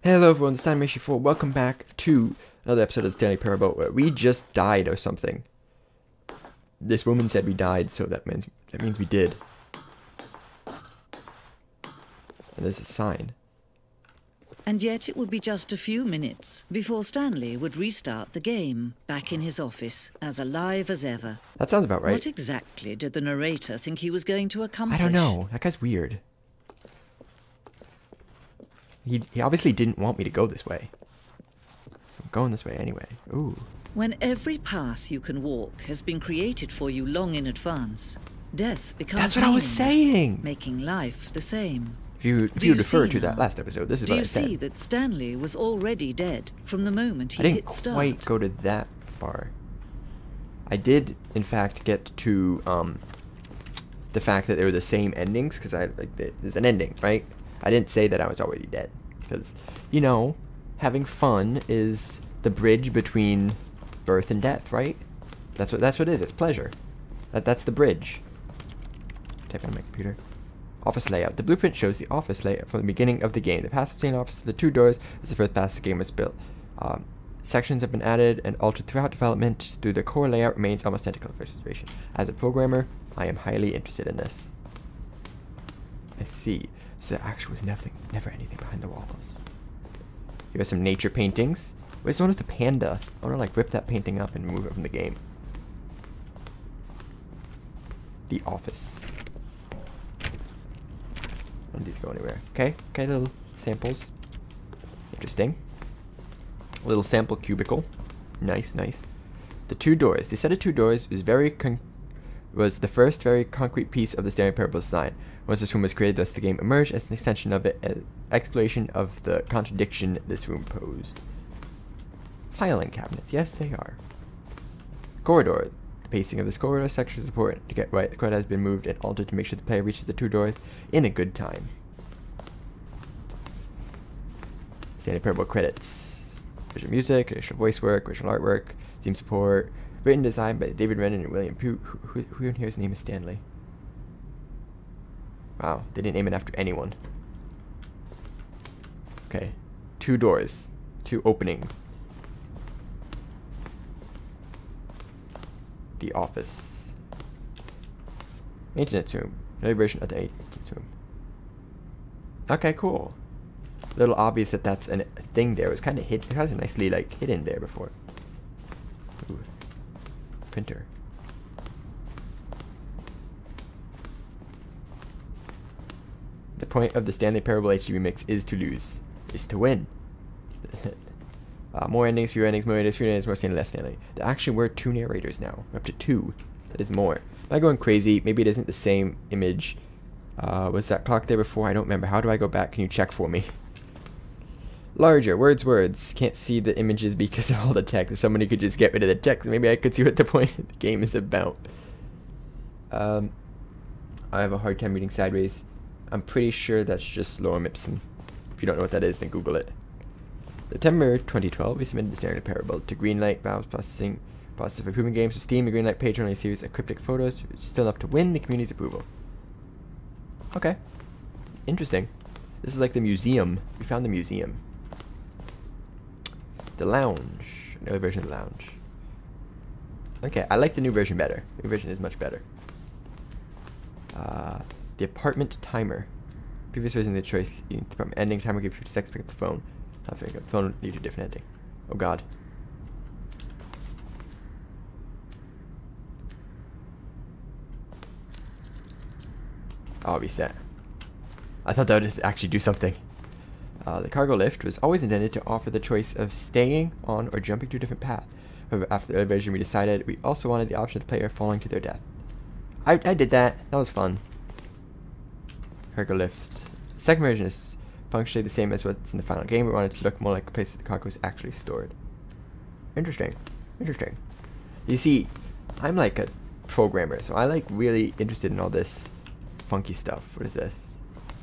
Hello everyone, it's Stanley Parable. Welcome back to another episode of the Stanley Parable where we just died or something. This woman said we died, so that means we did. And there's a sign. And yet it would be just a few minutes before Stanley would restart the game, back in his office, as alive as ever. That sounds about right. What exactly did the narrator think he was going to accomplish? I don't know. That guy's weird. He obviously didn't want me to go this way. I'm going this way anyway. Ooh. When every path you can walk has been created for you long in advance, death becomes That's what I was saying! making life the same. If you defer to that last episode, this is what I said. Do you see that Stanley was already dead from the moment he hit start? I didn't quite go to that far. I did, in fact, get to the fact that they were the same endings, because there's an ending, right? I didn't say that I was already dead, because, you know, having fun is the bridge between birth and death, right? That's what it is. It's pleasure. That's the bridge. Type on my computer. Office layout. The blueprint shows the office layout from the beginning of the game. The path between the office to the two doors is the first path the game was built. Sections have been added and altered throughout development. Through the core layout remains almost identical to the first iteration. As a programmer, I am highly interested in this. I see. So there actually was never anything behind the walls. Here are some nature paintings. Where's the one with the panda? I want to like rip that painting up and remove it from the game. The office. None of these go anywhere. Okay, little samples. Interesting. A little sample cubicle. Nice. The two doors. The set of two doors was the first very concrete piece of the Stanley Parable design. Once this room was created, thus the game emerged as an extension of it, an exploration of the contradiction this room posed. Filing cabinets, yes they are. Corridor. The pacing of this corridor section is important. To get right, the corridor has been moved and altered to make sure the player reaches the two doors in a good time. Stanley Parable credits. Original music, original voice work, original artwork, team support, written design by David Rennan and William Pugh. Who in here's name is Stanley? Wow, they didn't name it after anyone. Okay. Two doors. Two openings. The office. Maintenance room. Another version of the maintenance room. Okay, cool. A little obvious that that's a thing there. It was kind of hidden. It has a nicely like hidden there before. Ooh. Printer. The point of the Stanley Parable HD remix is to lose. Is to win. More endings, fewer endings, more endings, fewer endings, more Stanley, less Stanley. There actually were two narrators now. We're up to two. That is more. Am I going crazy? Maybe it isn't the same image. Was that clock there before? I don't remember. How do I go back? Can you check for me? Larger. Words. Can't see the images because of all the text. If somebody could just get rid of the text, maybe I could see what the point of the game is about. I have a hard time reading sideways. I'm pretty sure that's just lorem ipsum. If you don't know what that is, then Google it. September 2012, we submitted the Stanley Parable to Greenlight Valve's process for improving games. To Steam, the Greenlight page only a series of cryptic photos, which is still enough to win the community's approval. Okay. Interesting. This is like the museum. We found the museum. The lounge. Another version of the lounge. Okay, I like the new version better. The new version is much better. The apartment timer. Previous version of the choice department ending timer gives you 50 seconds to pick up the phone. Not picking up the phone leads to a different ending. Oh god. Oh, reset. I thought that would actually do something. The cargo lift was always intended to offer the choice of staying on or jumping to a different path. However, after the early version we decided we also wanted the option of the player falling to their death. I did that. That was fun. Cargo lift. The second version is functionally the same as what's in the final game. We wanted to look more like a place where the cargo is actually stored. Interesting. You see, I'm like a programmer, so I like really interested in all this funky stuff. What is this?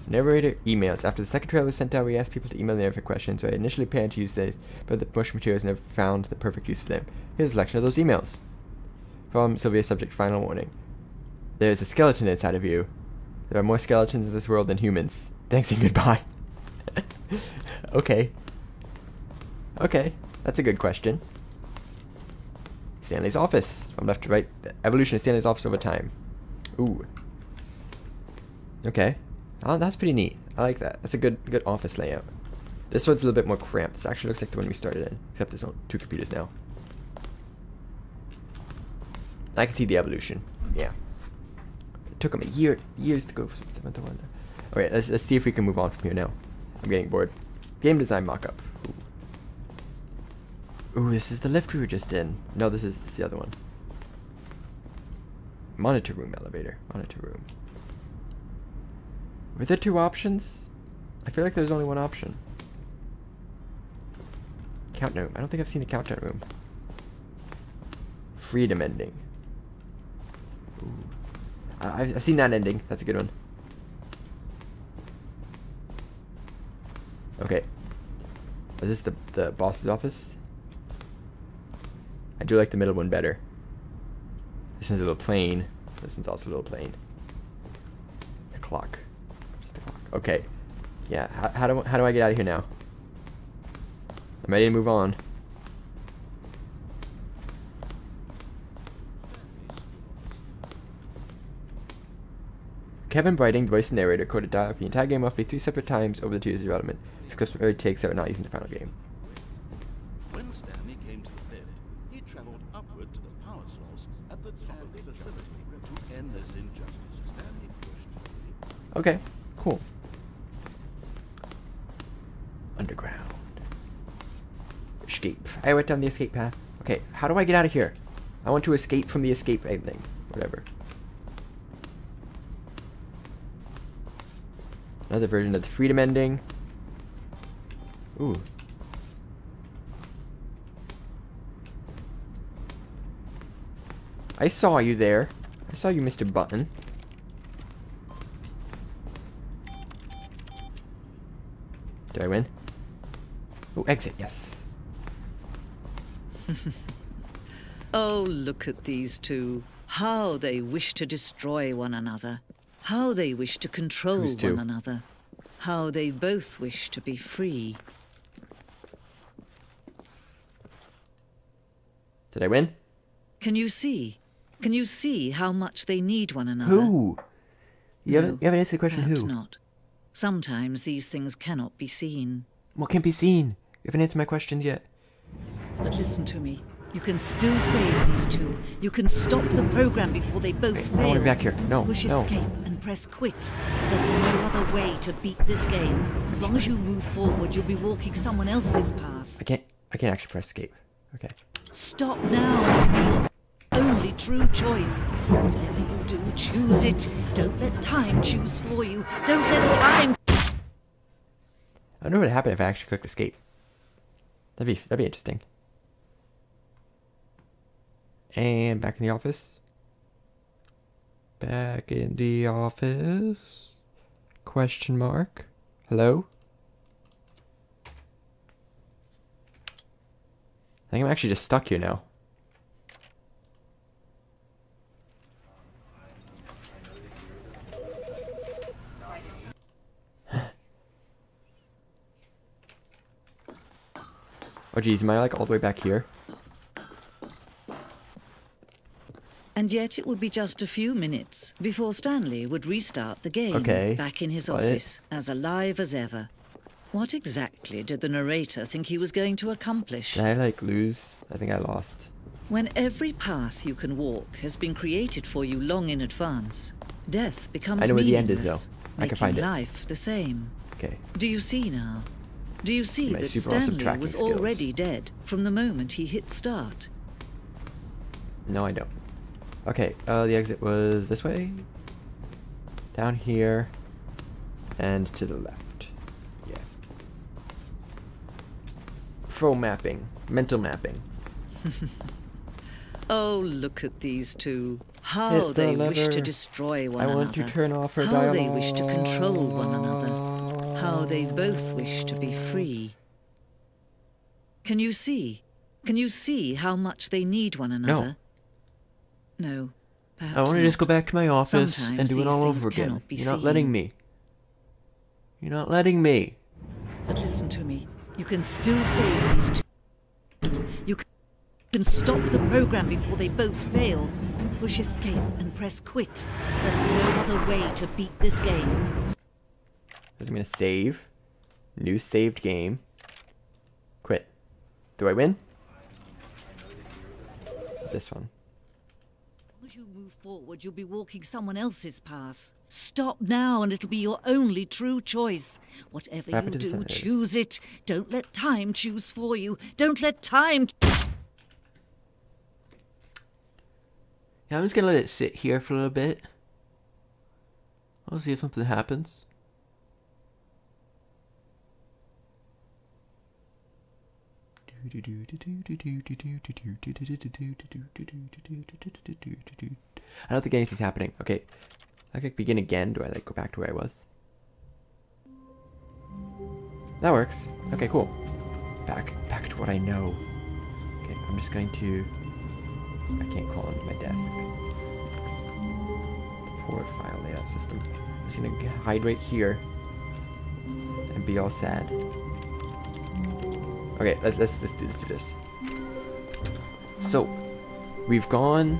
Narrator emails. After the second trailer was sent out, we asked people to email their for questions. So I initially planned to use these, but the promotion materials never found the perfect use for them. Here's a selection of those emails. From Sylvia, subject, final warning. There's a skeleton inside of you. There are more skeletons in this world than humans. Thanks and goodbye. Okay. Okay, that's a good question. Stanley's office. From left to right. The evolution of Stanley's office over time. Ooh. Okay. Oh, that's pretty neat. I like that. That's a good office layout. This one's a little bit more cramped. This actually looks like the one we started in, except there's 2 computers now. I can see the evolution. Yeah. It took them years to go from the one. Okay, let's see if we can move on from here now. I'm getting bored. Game design mockup. Ooh, this is the lift we were just in. No, this is the other one. Monitor room elevator. Monitor room. Were there 2 options? I feel like there's only one option. Countdown room. I don't think I've seen the countdown room. Freedom ending. Ooh. I've seen that ending. That's a good one. Okay. Is this the boss's office? I do like the middle one better. This one's a little plain. This one's also a little plain. The clock. Just the clock. Okay. Yeah, how do I get out of here now? I'm ready to move on. Kevin Brighting, the voice and narrator, coded dialogue for the entire game roughly 3 separate times over the 2 years of development. Scripts were takes that were not used in the final game. When Stanley came to the lift, he traveled upward to the power source at the top of the facility to end this injustice. Stanley pushed. Okay, cool. Underground. Escape. I went down the escape path. Okay, how do I get out of here? I want to escape from the escape thing. Whatever. Another version of the freedom ending. Ooh. I saw you there. I saw you, Mr. Button. Did I win? Oh, exit, yes. Oh, look at these 2. How they wish to destroy one another. How they wish to control one another. How they both wish to be free. Did I win? Can you see? Can you see how much they need one another? Who? You haven't answered the question. Perhaps Who? Not. Sometimes these things cannot be seen. What can't be seen? You haven't answered my questions yet. But listen to me. You can still save these 2. You can stop the program before they both fail. I want to be back here. No, Push no. escape and press quit. There's no other way to beat this game. As long as you move forward, you'll be walking someone else's path. I can't actually press escape. Okay. Stop now and be your only true choice. Whatever you do, choose it. Don't let time choose for you. Don't let time... I wonder what would happen if I actually clicked escape. That'd be interesting. And back in the office. Back in the office. Question mark. Hello? I think I'm actually just stuck here now. Oh geez, am I like all the way back here? And yet it would be just a few minutes before Stanley would restart the game back in his office, as alive as ever. What exactly did the narrator think he was going to accomplish? Did I like lose? I think I lost. When every path you can walk has been created for you long in advance, death becomes meaningless. I know where the end is though. I can find it. Making life the same. Okay. Do you see now? Do you see that Stanley was already dead from the moment he hit start? No, I don't. Okay, the exit was this way, down here, and to the left. Yeah. Pro mapping, mental mapping. Oh, look at these 2. How they wish to destroy one another. I want to turn off her dialogue. How they wish to control one another. How they both wish to be free. Can you see? Can you see how much they need one another? No, perhaps I want to just go back to my office Sometimes and do it all over again. You're not letting me. You're not letting me. But listen to me. You can still save these 2. You can stop the program before they both fail. Push escape and press quit. There's no other way to beat this game. I'm gonna save. New saved game. Quit. Do I win? This one. As you move forward, you'll be walking someone else's path. Stop now and it'll be your only true choice. Whatever you do, choose it. Don't let time choose for you. Don't let time... Yeah, I'm just gonna let it sit here for a little bit. I'll see if something happens. I don't think anything's happening. Okay. I can begin again. Do I like go back to where I was? That works. Okay, cool. Back to what I know. Okay, I'm just going to... I can't call onto my desk. The poor file layout system. I'm just gonna hide right here and be all sad. Okay, let's do this. So, we've gone.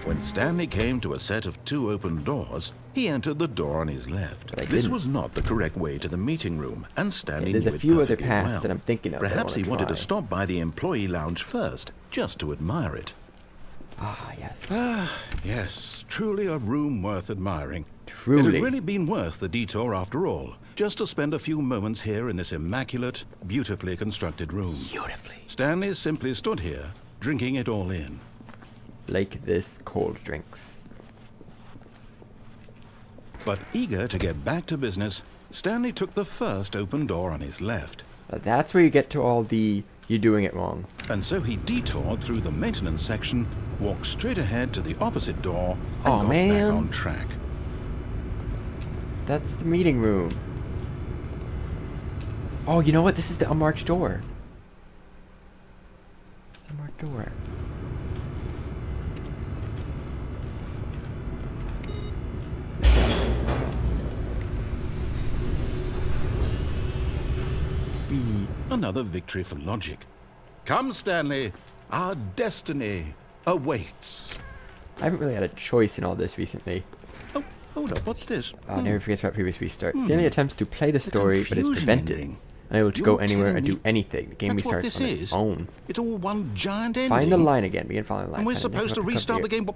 When Stanley came to a set of 2 open doors, he entered the door on his left. This was not the correct way to the meeting room, and Stanley knew it perfectly well. There's a few other paths that I'm thinking of. Perhaps he wanted to stop by the employee lounge first, just to admire it. Ah, yes. Ah, yes. Truly a room worth admiring. Truly. It had really been worth the detour after all, just to spend a few moments here in this immaculate, beautifully constructed room. Beautifully. Stanley simply stood here, drinking it all in. Like this cold drinks. But eager to get back to business, Stanley took the first open door on his left. That's where you get to all the you're doing it wrong. And so he detoured through the maintenance section, walked straight ahead to the opposite door, and got back on track. That's the meeting room. Oh, you know what? This is the unmarked door. It's a marked door. Another victory for logic. Come, Stanley. Our destiny awaits. I haven't really had a choice in all this recently. Oh, hold up. What's this? Never forgets about previous restart. Stanley attempts to play the story, but is prevented. Unable to go anywhere and do anything. The game restarts on its own. It's all one giant ending. Find the line again. Begin following the line. And we're supposed to restart the game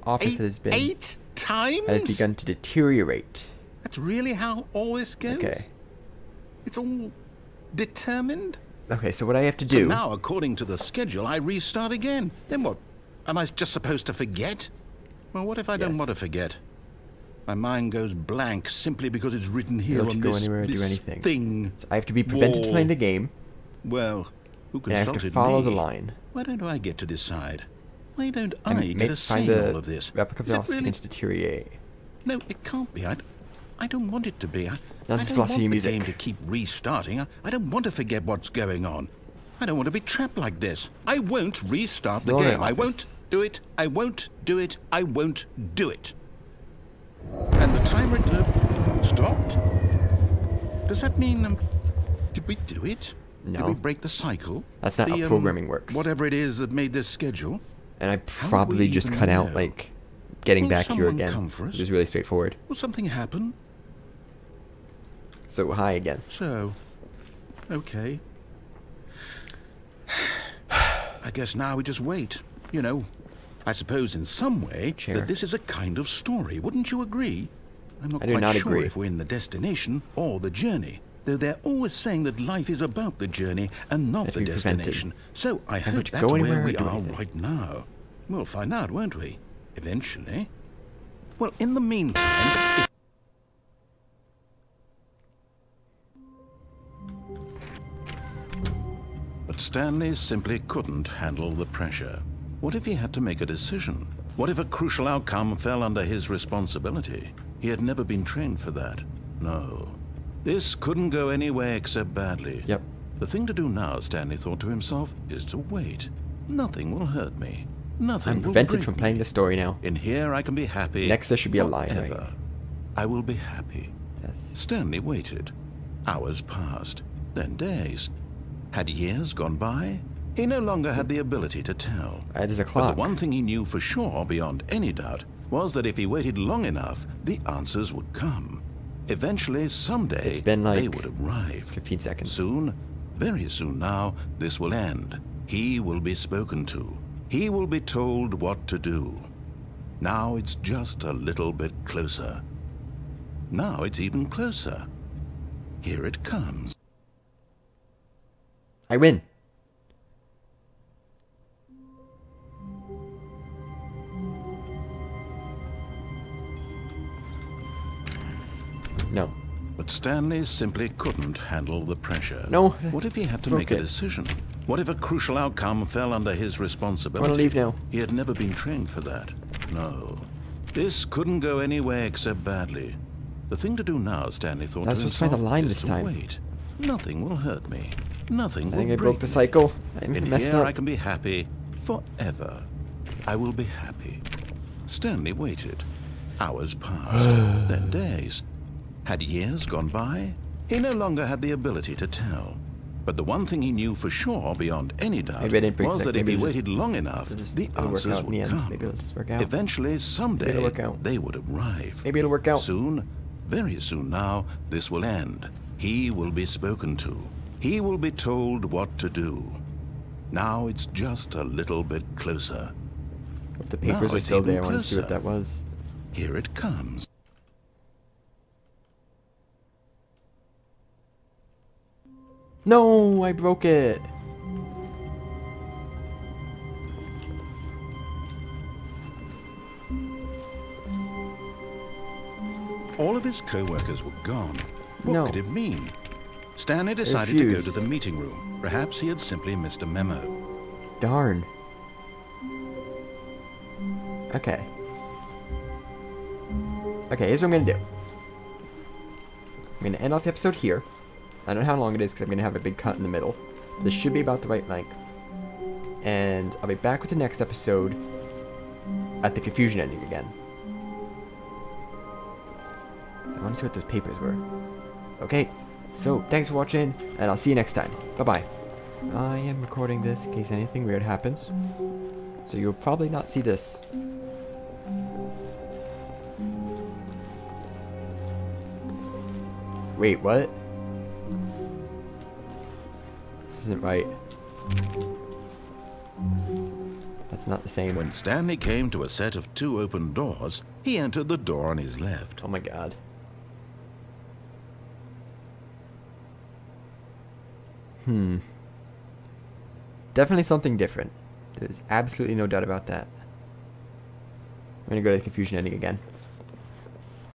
eight times? Has begun to deteriorate. That's really how all this goes? Okay. It's all determined? Okay, so what I have to do... So now, according to the schedule, I restart again. Then what? Am I just supposed to forget? Well, what if I don't want to forget? My mind goes blank simply because it's written here on this thing. So I have to be prevented from playing the game. Well, who consulted me? I have to follow the line. Why don't I get to decide? Why don't I get a say in all of this? Replica of the office begins to deteriorate. No, it can't be. I don't want it to be. I don't want the music. game to keep restarting. I don't want to forget what's going on. I don't want to be trapped like this. I won't restart the game. I won't do it. I won't do it. I won't do it. And the timer stopped? Does that mean, did we do it? No. Did we break the cycle? That's not how programming works. Whatever it is that made this schedule. And I probably just cut out, like, getting back here again. It was really straightforward. Will something happen? So, hi again. So, okay. I guess now we just wait, you know. I suppose in some way that this is a kind of story. Wouldn't you agree? I'm not quite sure if we're in the destination or the journey. Though they're always saying that life is about the journey and not the destination. So I hope that's where we are right now. We'll find out, won't we? Eventually. Well, in the meantime... But Stanley simply couldn't handle the pressure. What if he had to make a decision? What if a crucial outcome fell under his responsibility? He had never been trained for that. No. This couldn't go anywhere except badly. Yep. The thing to do now, Stanley thought to himself, is to wait. Nothing will hurt me. Nothing I'm prevented from playing the story now. In here I can be happy. Next there should be a line, right? I will be happy. Yes. Stanley waited. Hours passed. Then days. Had years gone by? He no longer had the ability to tell. There's a clock. But the one thing he knew for sure, beyond any doubt, was that if he waited long enough, the answers would come. Eventually, someday, it's been like they would arrive. 15 seconds. Soon, very soon now, this will end. He will be spoken to. He will be told what to do. Now it's just a little bit closer. Now it's even closer. Here it comes. I win. No. But Stanley simply couldn't handle the pressure. No. What if he had to make a decision? What if a crucial outcome fell under his responsibility? I want to leave now. He had never been trained for that. No. This couldn't go anywhere except badly. The thing to do now, Stanley thought to himself, the line is this to time. wait. Nothing will hurt me. Nothing will I think I break broke the me. cycle. I In messed here up. I can be happy forever. I will be happy. Stanley waited. Hours passed, then days. Had years gone by? He no longer had the ability to tell. But the one thing he knew for sure, beyond any doubt, was that if he waited long enough, the answers would come. Maybe it'll just work out. Eventually, someday, they would arrive. Maybe it'll work out. Soon, very soon now, this will end. He will be spoken to. He will be told what to do. Now it's just a little bit closer. But the papers are still there. I want to see what that was. Here it comes. No, I broke it. All of his co-workers were gone. What No. could it mean? Stanley decided to go to the meeting room. Perhaps he had simply missed a memo. Darn. Okay. Okay, here's what I'm going to do. I'm going to end off the episode here. I don't know how long it is because I'm going to have a big cut in the middle. This should be about the right length. And I'll be back with the next episode at the confusion ending again. So I want to see what those papers were. Okay, so thanks for watching, and I'll see you next time. Bye-bye. I am recording this in case anything weird happens. So you'll probably not see this. Wait, what? This isn't right. That's not the same. When Stanley came to a set of 2 open doors, he entered the door on his left. Oh my god. Definitely something different. There's absolutely no doubt about that. I'm gonna go to the confusion ending again.